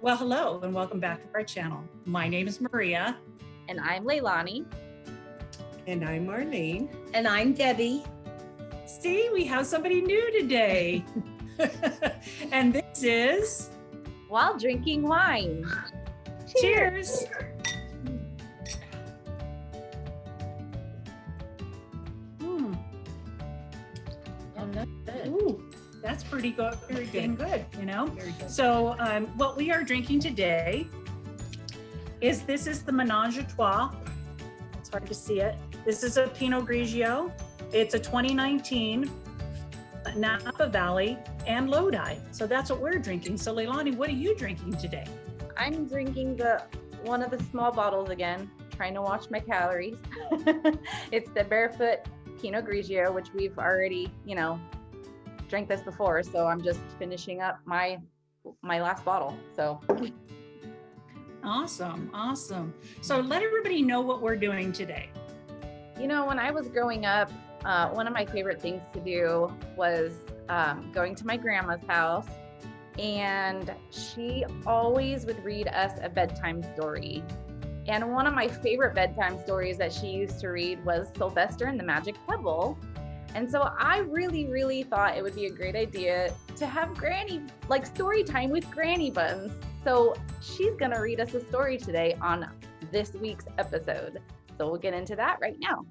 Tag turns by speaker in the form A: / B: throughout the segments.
A: Well, hello and welcome back to our channel. My name is Maria.
B: And I'm Leilani.
C: And I'm Marlene.
D: And I'm Debbie.
A: See, we have somebody new today. And this is...
B: While Drinking Wine.
A: Cheers. Ooh, that's pretty good. Very good, you know?
C: Very good.
A: So what we are drinking today is the Menage a Trois. It's hard to see it. This is a Pinot Grigio. It's a 2019 Napa Valley and Lodi. So that's what we're drinking. So Leilani, what are you drinking today?
B: I'm drinking one of the small bottles again, trying to watch my calories. It's the Barefoot Pinot Grigio, which we've already, drank this before. So I'm just finishing up my last bottle. So
A: Awesome. So let everybody know what we're doing today.
B: when I was growing up, one of my favorite things to do was going to my grandma's house, and she always would read us a bedtime story. And one of my favorite bedtime stories that she used to read was Sylvester and the Magic Pebble. And so I really, really thought it would be a great idea to have story time with Granny Buns. So she's gonna read us a story today on this week's episode. So we'll get into that right now.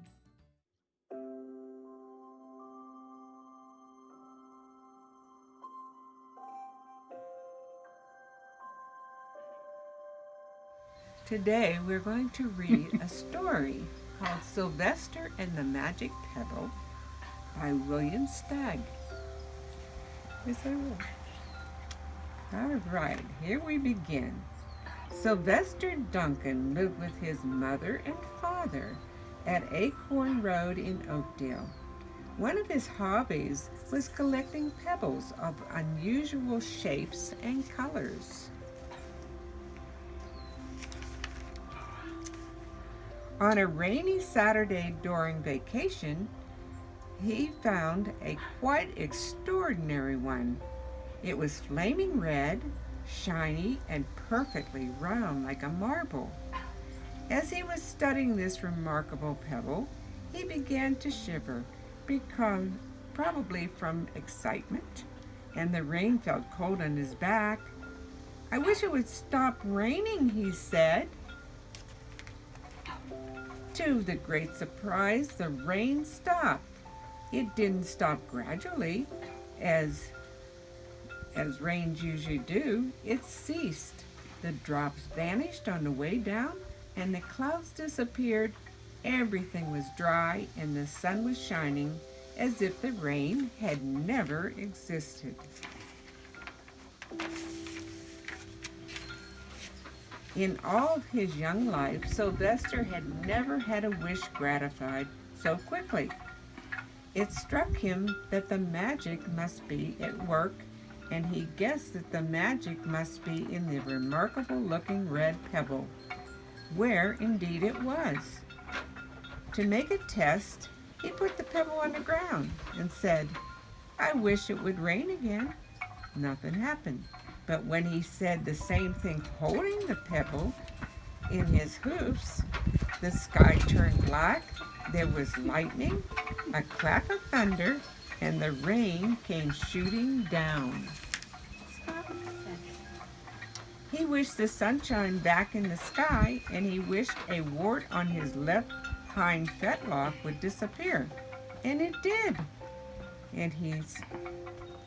C: Today we're going to read a story called Sylvester and the Magic Pebble by William Stagg. Yes, I will. All right, here we begin. Sylvester Duncan lived with his mother and father at Acorn Road in Oakdale. One of his hobbies was collecting pebbles of unusual shapes and colors. On a rainy Saturday during vacation, he found a quite extraordinary one. It was flaming red, shiny, and perfectly round like a marble. As he was studying this remarkable pebble, he began to shiver, probably from excitement, and the rain felt cold on his back. "I wish it would stop raining," he said. To the great surprise, the rain stopped. It didn't stop gradually, as rains usually do. It ceased. The drops vanished on the way down, and the clouds disappeared. Everything was dry, and the sun was shining as if the rain had never existed. In all of his young life, Sylvester had never had a wish gratified so quickly. It struck him that the magic must be at work, and he guessed that the magic must be in the remarkable-looking red pebble, where indeed it was. To make a test, he put the pebble on the ground and said, "I wish it would rain again." Nothing happened. But when he said the same thing holding the pebble in his hoofs, the sky turned black, there was lightning, a clap of thunder, and the rain came shooting down. He wished the sunshine back in the sky, and he wished a wart on his left hind fetlock would disappear. And it did. And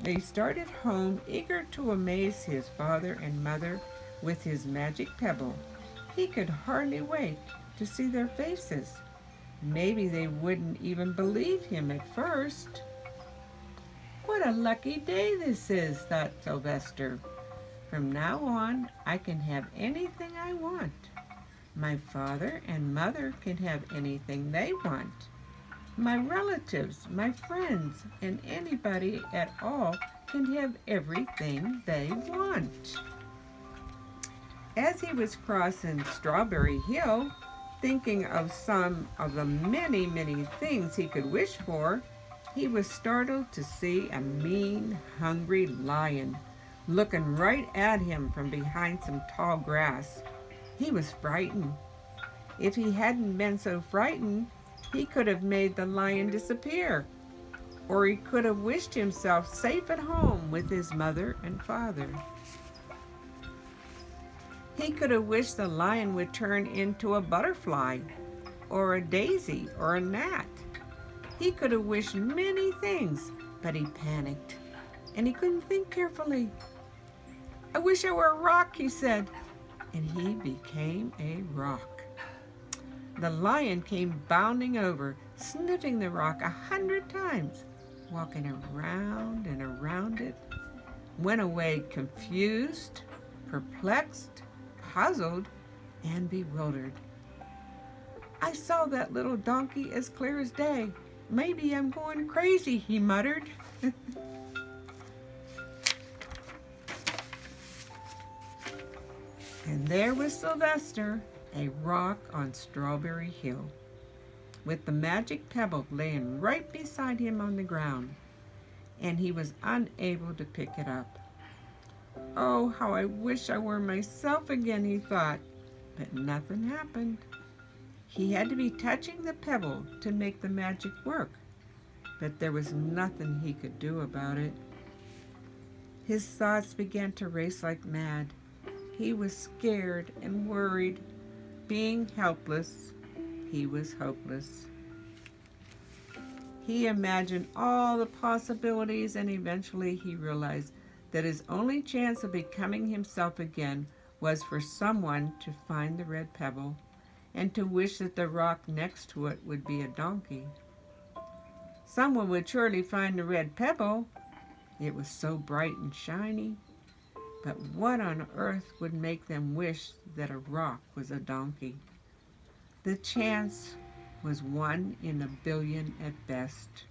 C: they started home, eager to amaze his father and mother with his magic pebble. He could hardly wait to see their faces. Maybe they wouldn't even believe him at first. "What a lucky day this is," thought Sylvester. "From now on, I can have anything I want. My father and mother can have anything they want. My relatives, my friends, and anybody at all can have everything they want." As he was crossing Strawberry Hill, thinking of some of the many, many things he could wish for, he was startled to see a mean, hungry lion looking right at him from behind some tall grass. He was frightened. If he hadn't been so frightened, he could have made the lion disappear, or he could have wished himself safe at home with his mother and father. He could have wished the lion would turn into a butterfly, or a daisy, or a gnat. He could have wished many things, but he panicked, and he couldn't think carefully. "I wish I were a rock," he said, and he became a rock. The lion came bounding over, sniffing the rock 100 times, walking around and around it, went away confused, perplexed, puzzled, and bewildered. "I saw that little donkey as clear as day. Maybe I'm going crazy," he muttered. And there was Sylvester, a rock on Strawberry Hill, with the Magic Pebble laying right beside him on the ground, and he was unable to pick it up. "Oh, how I wish I were myself again," he thought, but nothing happened. He had to be touching the pebble to make the magic work, but there was nothing he could do about it. His thoughts began to race like mad. He was scared and worried. Being helpless, he was hopeless. He imagined all the possibilities, and eventually he realized that his only chance of becoming himself again was for someone to find the red pebble and to wish that the rock next to it would be a donkey. Someone would surely find the red pebble. It was so bright and shiny. But what on earth would make them wish that a rock was a donkey? The chance was 1 in a billion at best.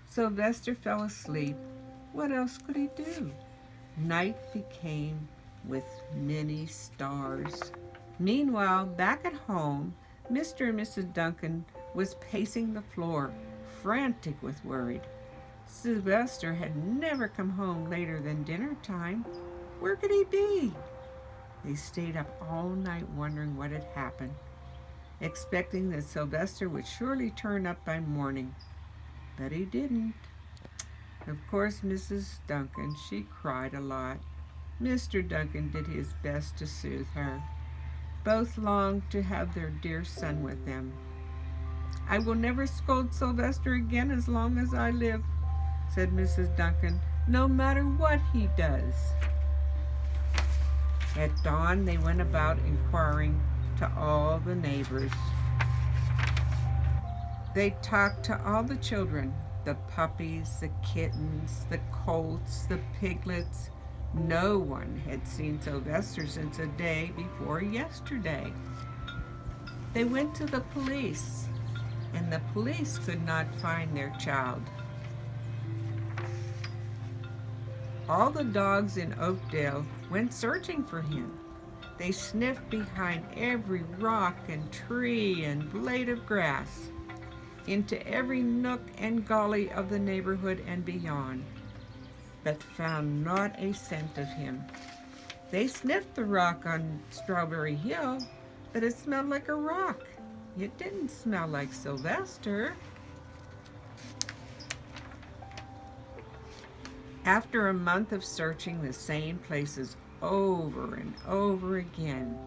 C: Sylvester fell asleep. What else could he do? Night became with many stars. Meanwhile, back at home, Mr. and Mrs. Duncan was pacing the floor, frantic with worry. Sylvester had never come home later than dinner time. Where could he be? They stayed up all night wondering what had happened, expecting that Sylvester would surely turn up by morning. But he didn't. Of course, Mrs. Duncan, she cried a lot. Mr. Duncan did his best to soothe her. Both longed to have their dear son with them. "I will never scold Sylvester again as long as I live," said Mrs. Duncan, "no matter what he does." At dawn, they went about inquiring to all the neighbors. They talked to all the children, the puppies, the kittens, the colts, the piglets. No one had seen Sylvester since a day before yesterday. They went to the police, and the police could not find their child. All the dogs in Oakdale went searching for him. They sniffed behind every rock and tree and blade of grass, into every nook and gully of the neighborhood and beyond, but found not a scent of him. They sniffed the rock on Strawberry Hill, but it smelled like a rock. It didn't smell like Sylvester. After a month of searching the same places over and over again,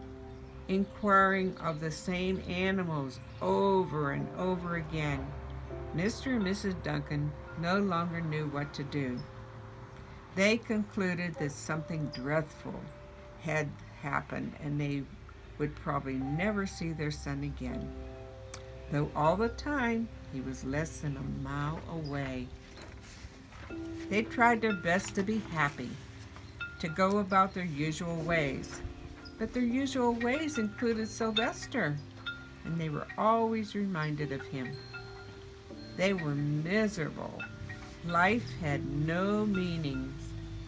C: inquiring of the same animals over and over again, Mr. and Mrs. Duncan no longer knew what to do. They concluded that something dreadful had happened and they would probably never see their son again, though all the time he was less than a mile away. They tried their best to be happy, to go about their usual ways, but their usual ways included Sylvester, and they were always reminded of him. They were miserable. Life had no meaning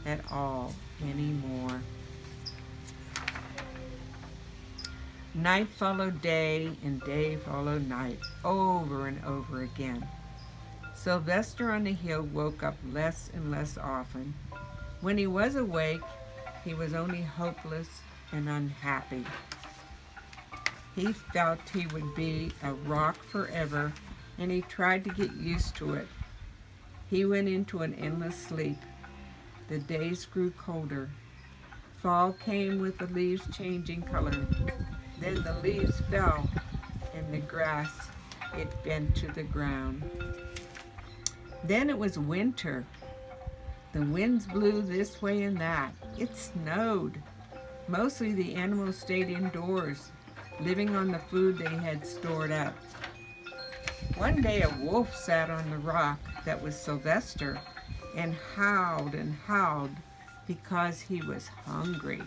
C: at all anymore. Night followed day, and day followed night, over and over again. Sylvester on the hill woke up less and less often. When he was awake, he was only hopeless and unhappy. He felt he would be a rock forever, and he tried to get used to it. He went into an endless sleep. The days grew colder. Fall came with the leaves changing color. Then the leaves fell, and the grass, it bent to the ground. Then it was winter. The winds blew this way and that. It snowed. Mostly the animals stayed indoors, living on the food they had stored up. One day a wolf sat on the rock that was Sylvester and howled because he was hungry.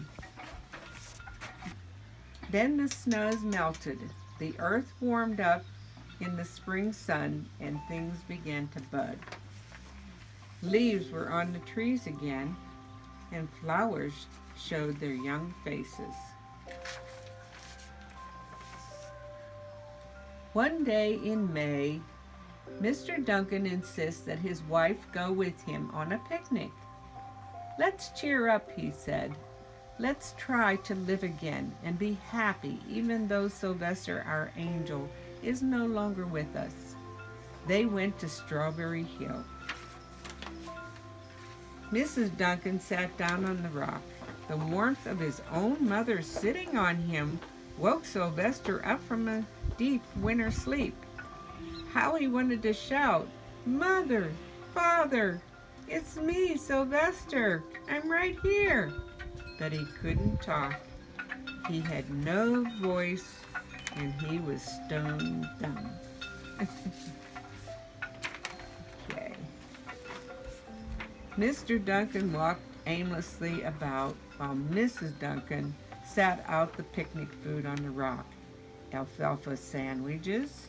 C: Then the snows melted. The earth warmed up in the spring sun and things began to bud. Leaves were on the trees again, and flowers showed their young faces. One day in May, Mr. Duncan insists that his wife go with him on a picnic. "Let's cheer up," he said. "Let's try to live again and be happy even though Sylvester, our angel, is no longer with us." They went to Strawberry Hill. Mrs. Duncan sat down on the rock. The warmth of his own mother sitting on him woke Sylvester up from a deep winter sleep. How he wanted to shout, "Mother, Father, it's me, Sylvester, I'm right here." But he couldn't talk. He had no voice, and he was stone dumb. Okay. Mr. Duncan walked aimlessly about while Mrs. Duncan sat out the picnic food on the rock. Alfalfa sandwiches,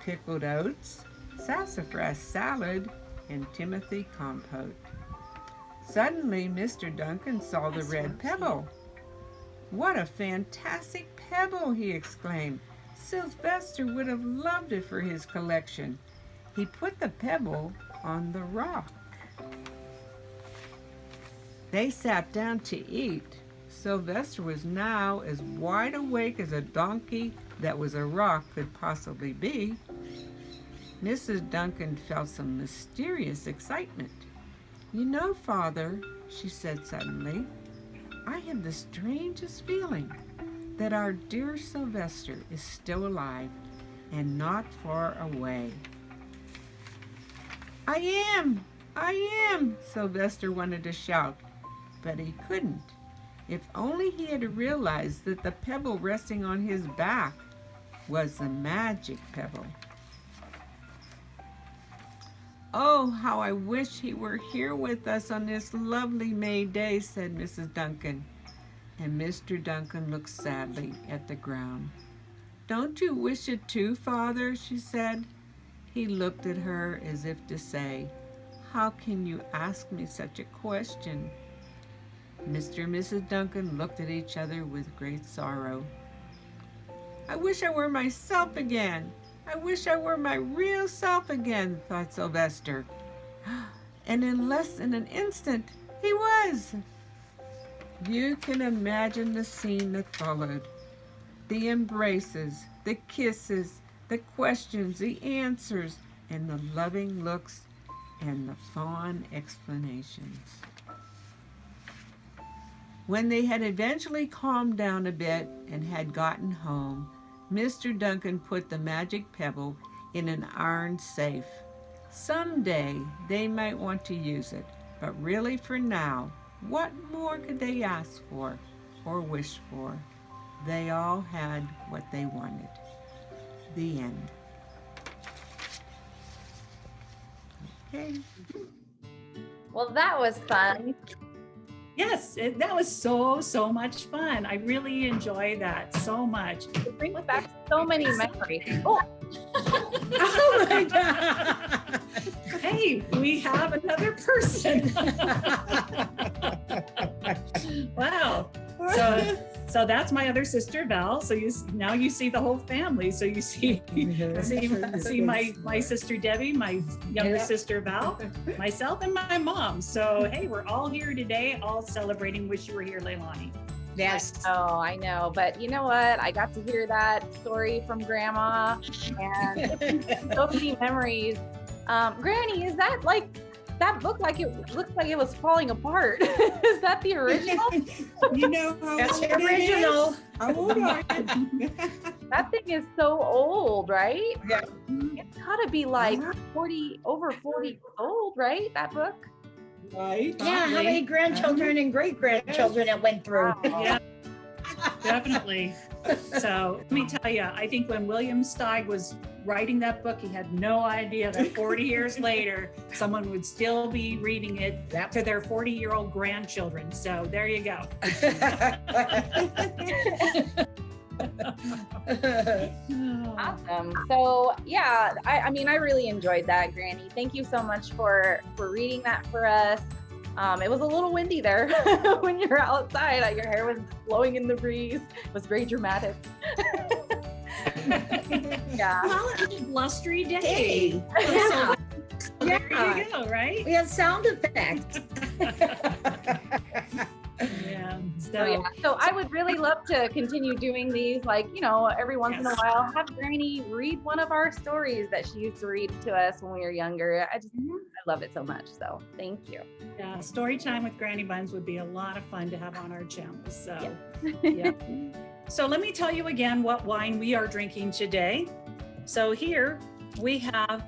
C: pickled oats, sassafras salad, and Timothy compote. Suddenly, Mr. Duncan saw the red pebble. "What a fantastic pebble!" he exclaimed. "Sylvester would have loved it for his collection." He put the pebble on the rock. They sat down to eat. Sylvester was now as wide awake as a donkey that was a rock could possibly be. Mrs. Duncan felt some mysterious excitement. "You know, Father," she said suddenly, "I have the strangest feeling that our dear Sylvester is still alive and not far away." I am, Sylvester wanted to shout, but he couldn't. If only he had realized that the pebble resting on his back was the Magic Pebble. "Oh, how I wish he were here with us on this lovely May day," said Mrs. Duncan. And Mr. Duncan looked sadly at the ground. "Don't you wish it too, Father?" she said. He looked at her as if to say, "How can you ask me such a question?" Mr. and Mrs. Duncan looked at each other with great sorrow. "I wish I were myself again. I wish I were my real self again," thought Sylvester. And in less than an instant, he was. You can imagine the scene that followed. The embraces, the kisses, the questions, the answers, and the loving looks and the fond explanations. When they had eventually calmed down a bit and had gotten home, Mr. Duncan put the Magic Pebble in an iron safe. Someday they might want to use it, but really for now, what more could they ask for or wish for? They all had what they wanted. The end. Okay.
B: Well, that was fun.
A: Yes, that was so much fun. I really enjoy that so much.
B: It brings back so many memories.
A: Oh, oh my God. Hey, we have another person. Wow. So that's my other sister, Val. So now you see the whole family. So you see my sister Debbie, my younger sister Val, myself, and my mom. So hey, we're all here today, all celebrating. Wish you were here, Leilani.
D: Yes.
B: Oh, I know. But you know what? I got to hear that story from Grandma and so many memories. Granny, is that like that book? Like it looks like it was falling apart. Is that the original?
C: You know how
D: That's
C: old
D: the original.
C: it is? How old are you?
B: That thing is so old, right?
D: Yeah.
B: It's gotta be like over 40 years old, right? That book?
C: Right.
D: Yeah, how many grandchildren and great grandchildren it went through?
B: Wow.
A: Yeah, definitely. So let me tell you, I think when William Stagg was writing that book, he had no idea that 40 years later, someone would still be reading it to their 40-year-old grandchildren. So there you go.
B: Awesome. So yeah, I mean, I really enjoyed that, Granny. Thank you so much for reading that for us. It was a little windy there when you're outside. Your hair was blowing in the breeze. It was very dramatic. Yeah.
A: Well, it was a blustery day.
D: Hey,
A: So
D: yeah.
A: there you go, right?
D: We had sound effects.
A: Yeah.
B: So yeah, so I would really love to continue doing these, like, you know, every once in a while, have Granny read one of our stories that she used to read to us when we were younger. I love it so much. So thank you.
A: Yeah, story time with Granny Buns would be a lot of fun to have on our channel. So, yeah. So let me tell you again what wine we are drinking today. So here we have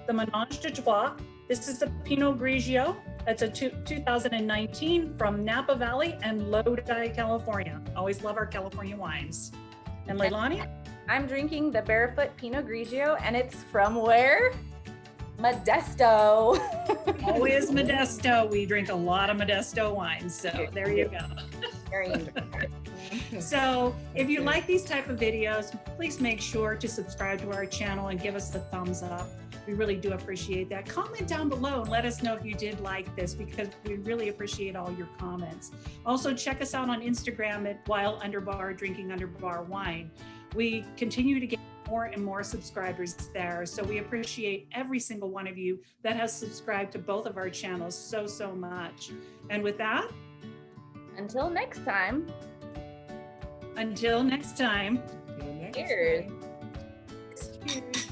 A: the Ménage de Trois. This is the Pinot Grigio. That's a 2019 from Napa Valley and Lodi, California. Always love our California wines. And Leilani?
B: I'm drinking the Barefoot Pinot Grigio, and it's from where? Modesto.
A: Always Modesto. We drink a lot of Modesto wines. So there you go.
B: Very interesting.
A: So if you like these type of videos, please make sure to subscribe to our channel and give us a thumbs up. We really do appreciate that. Comment down below and let us know if you did like this, because we really appreciate all your comments. Also, check us out on Instagram at while_drinking_wine. We continue to get more and more subscribers there. So we appreciate every single one of you that has subscribed to both of our channels so much. And with that,
B: Until next time,
A: until next time,
B: cheers.
C: Cheers.